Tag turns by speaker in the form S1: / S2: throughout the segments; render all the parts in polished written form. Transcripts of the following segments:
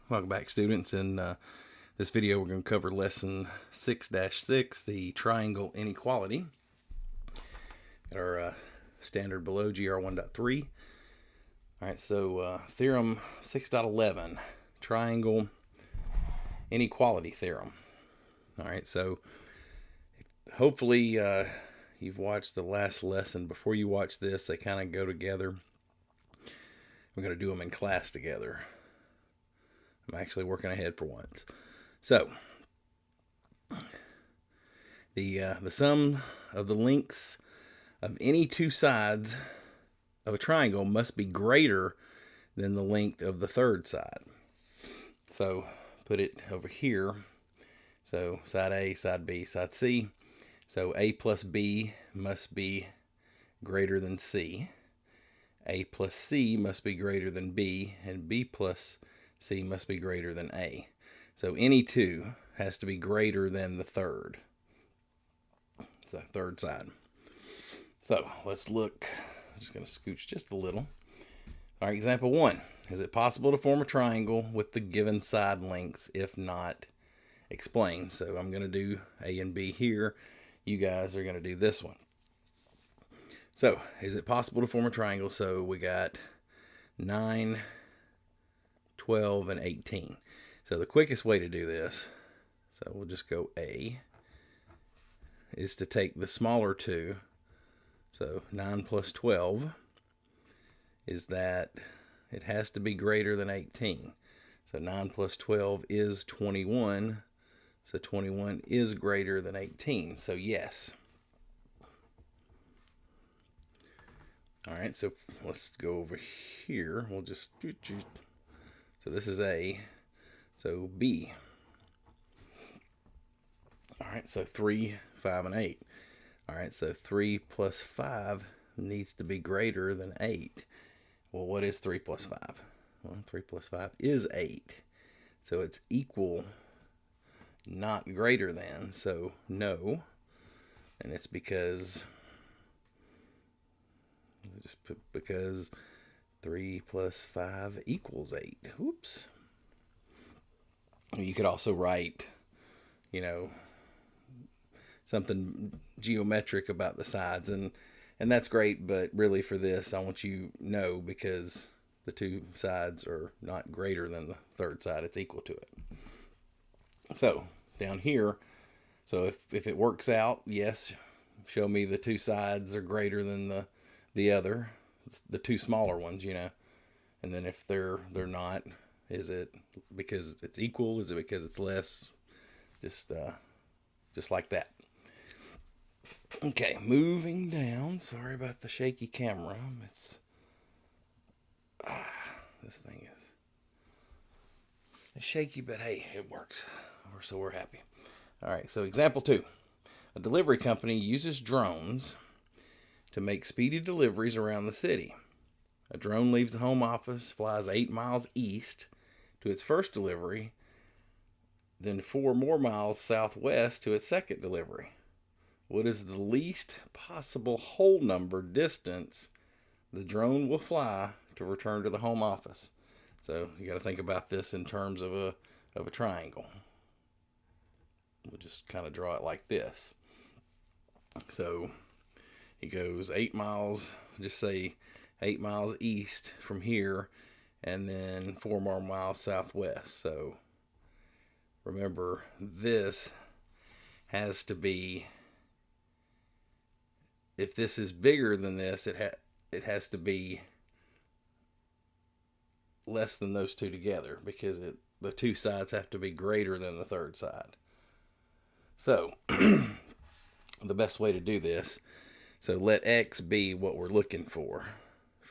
S1: Welcome back, students. In this video, we're going to cover lesson 6-6, the triangle inequality. Got our standard below, GR 1.3. All right, so theorem 6.11, triangle inequality theorem. All right, so hopefully you've watched the last lesson. Before you watch this, they kind of go together. We're going to do them in class together. I'm actually working ahead for once. So, the sum of the lengths of any two sides of a triangle must be greater than the length of the third side. So, put it over here. So, side A, side B, side C. So, A plus B must be greater than C. A plus C must be greater than B, and B plus C must be greater than A. So any two has to be greater than the third. So third side. So let's look. I'm just going to scooch just a little. All right, example 1. Is it possible to form a triangle with the given side lengths? If not, explain. So I'm going to do A and B here. You guys are going to do this one. So is it possible to form a triangle? So we got 9, 12, and 18. So the quickest way to do this, so we'll just go A, is to take the smaller two. So 9 plus 12 is that it has to be greater than 18. So 9 plus 12 is 21. So 21 is greater than 18. So yes. All right, so let's go over here. We'll just, so this is A. So B. All right, so 3, 5, and 8. All right, so 3 plus 5 needs to be greater than 8. Well, what is 3 plus 5? Well, 3 plus 5 is 8. So it's equal, not greater than. So no. And it's because, just put because 3 plus 5 equals 8. Oops. You could also write, something geometric about the sides, and that's great, but really for this, I want you to know because the two sides are not greater than the third side, it's equal to it. So down here, so if it works out, yes, show me the two sides are greater than the other, the two smaller ones, and then if they're not, is it because it's equal? Is it because it's less? Just like that. Okay, moving down. Sorry about the shaky camera. This thing is shaky, but hey, it works. So we're happy. All right, so example 2. A delivery company uses drones to make speedy deliveries around the city. A drone leaves the home office, flies 8 miles east to its first delivery, then 4 more miles southwest to its second delivery. What is the least possible whole number distance the drone will fly to return to the home office? So you got to think about this in terms of a triangle. We'll just kind of draw it like this. So he goes 8 miles, just say 8 miles east from here, and then 4 more miles southwest. So remember, this has to be, if this is bigger than this, it has to be less than those two together, because the two sides have to be greater than the third side. So the best way to do this, so let X be what we're looking for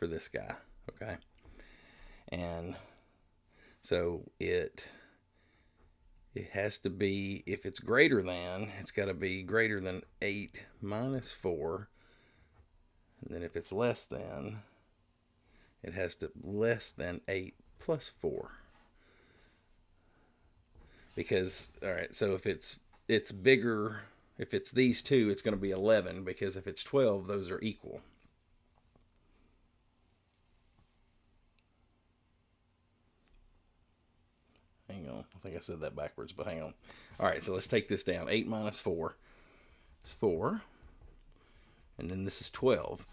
S1: this guy, okay? And so it has to be, if it's greater than, it's got to be greater than 8 minus 4. And then if it's less than, it has to less than 8 plus 4. Because, all right, so if it's bigger, if it's these two, it's going to be 11, because if it's 12, those are equal. on. I think I said that backwards, but hang on. All right, so let's take this down. 8 minus 4 is 4. And then this is 12.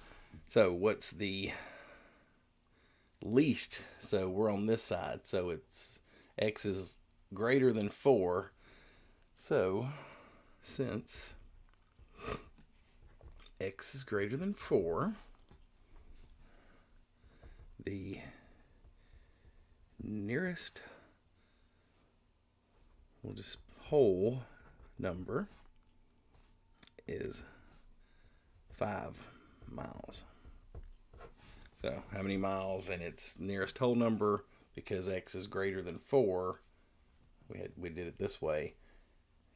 S1: So what's the least? So we're on this side. So it's x is greater than 4. So since x is greater than 4, the nearest, we'll just whole number, is 5 miles. So how many miles? And its nearest whole number, because x is greater than 4, we did it this way,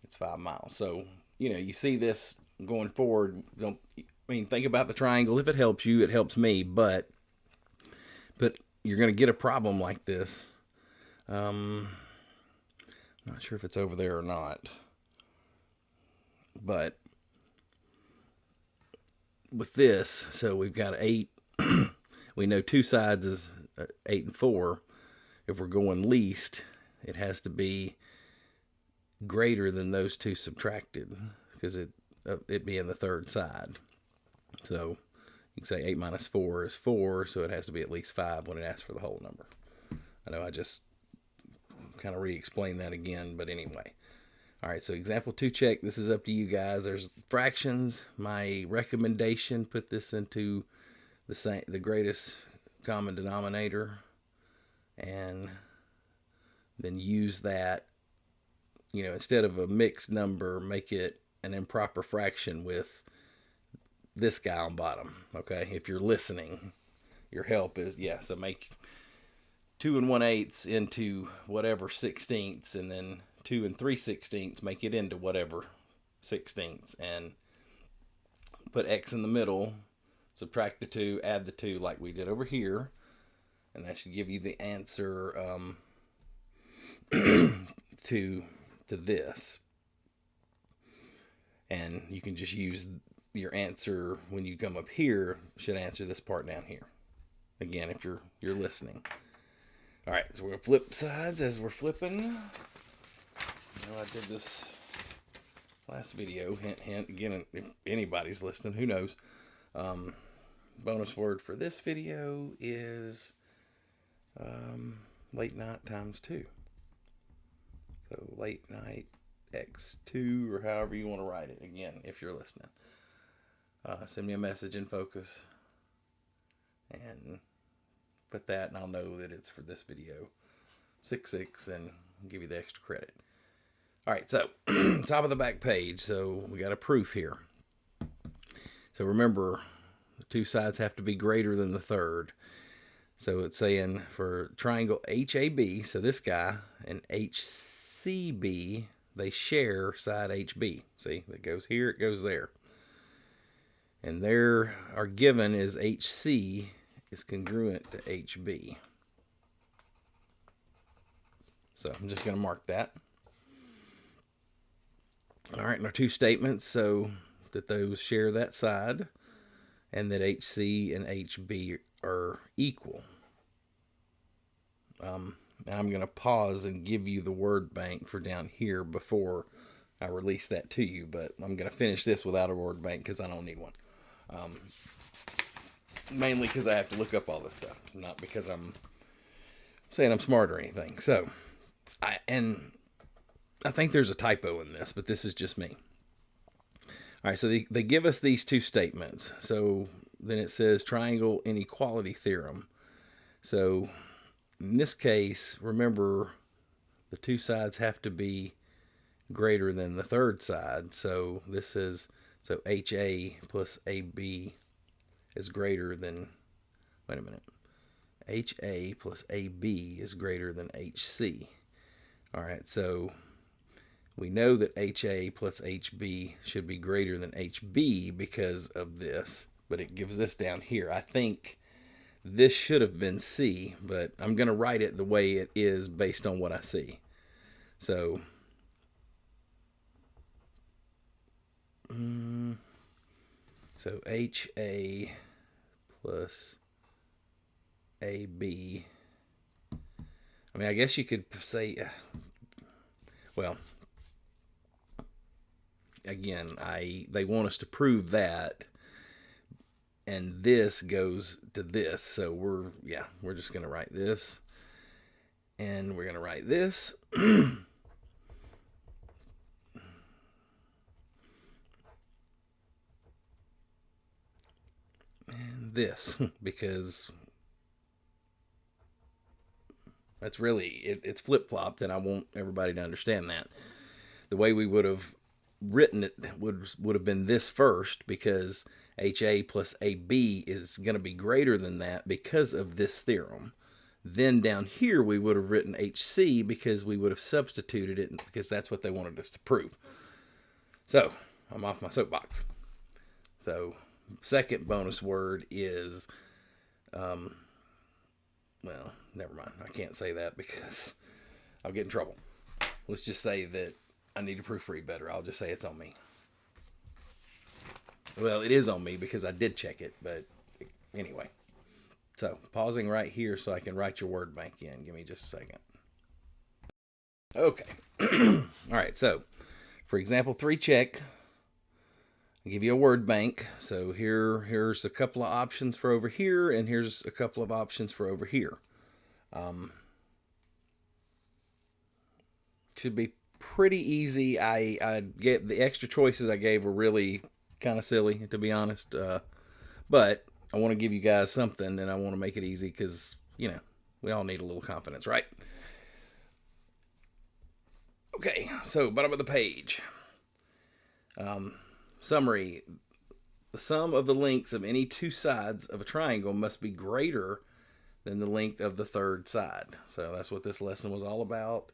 S1: it's 5 miles. So, you see this going forward. Think about the triangle. If it helps you, it helps me, but you're going to get a problem like this. I'm not sure if it's over there or not, but with this, so we've got 8. We know two sides is 8 and 4. If we're going least, it has to be greater than those two subtracted, because it being the third side. So you can say 8 minus 4 is 4, so it has to be at least 5 when it asks for the whole number. I know I just kind of re-explained that again, but anyway. All right, so example 2 check. This is up to you guys. There's fractions. My recommendation, put this into the greatest common denominator, and then use that, instead of a mixed number, make it an improper fraction with this guy on bottom. Okay, if you're listening, your help is, so make 2 1/8 into whatever 16ths, and then 2 3/16, make it into whatever 16ths, and put x in the middle, subtract the 2, add the 2 like we did over here, and that should give you the answer to this. And you can just use your answer when you come up here, should answer this part down here. Again, if you're listening. All right, so we're going to flip sides as we're flipping. I did this last video. Hint, hint. Again, if anybody's listening, who knows. Bonus word for this video is late night times 2. So late night x2, or however you want to write it. Again, if you're listening. Send me a message in Focus and put that, and I'll know that it's for this video. 6 and give you the extra credit. All right, so top of the back page. So we got a proof here. So remember, the two sides have to be greater than the third. So it's saying for triangle HAB, so this guy, and HCB, they share side HB. See, that goes here, it goes there. And there, our given is HC is congruent to HB. So I'm just going to mark that. All right, and our two statements, so that those share that side, and that HC and HB are equal. And I'm going to pause and give you the word bank for down here before I release that to you, but I'm going to finish this without a word bank because I don't need one. Mainly because I have to look up all this stuff, not because I'm saying I'm smart or anything. So, I think there's a typo in this, but this is just me. All right, so they give us these two statements. So then it says triangle inequality theorem. So in this case, remember the two sides have to be greater than the third side. So this is, so HA plus AB is greater than, wait a minute, HA plus AB is greater than HC. All right, so we know that HA plus HB should be greater than HB because of this, but it gives this down here. I think this should have been C, but I'm going to write it the way it is based on what I see. So, HA plus AB. I mean, I guess you could say Well, again, they want us to prove that, and this goes to this. So we're just going to write this, and we're going to write this. And this, because that's really, it's flip-flopped, and I want everybody to understand that. The way we would have written it would have been this first, because HA plus AB is going to be greater than that because of this theorem. Then down here we would have written HC because we would have substituted it, because that's what they wanted us to prove. So I'm off my soapbox. So second bonus word is, well, never mind. I can't say that because I'll get in trouble. Let's just say that I need to proofread better. I'll just say it's on me. Well, it is on me because I did check it, but anyway. So, pausing right here so I can write your word bank in. Give me just a second. Okay. All right, so for example 3 check, I'll give you a word bank. So here's a couple of options for over here, and here's a couple of options for over here. Should be pretty easy. I get the extra choices I gave were really kind of silly, to be honest. But I want to give you guys something, and I want to make it easy because, we all need a little confidence, right? Okay, so bottom of the page. Summary. The sum of the lengths of any 2 sides of a triangle must be greater than the length of the third side. So that's what this lesson was all about.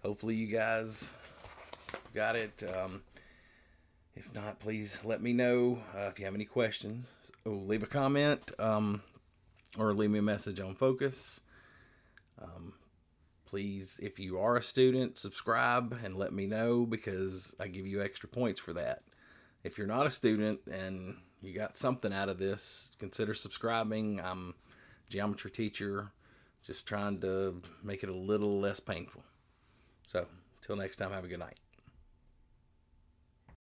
S1: Hopefully you guys got it. If not, please let me know if you have any questions. Leave a comment or leave me a message on Focus. Please, if you are a student, subscribe and let me know, because I give you extra points for that. If you're not a student and you got something out of this, consider subscribing. I'm a geometry teacher, just trying to make it a little less painful. So, till next time, have a good night.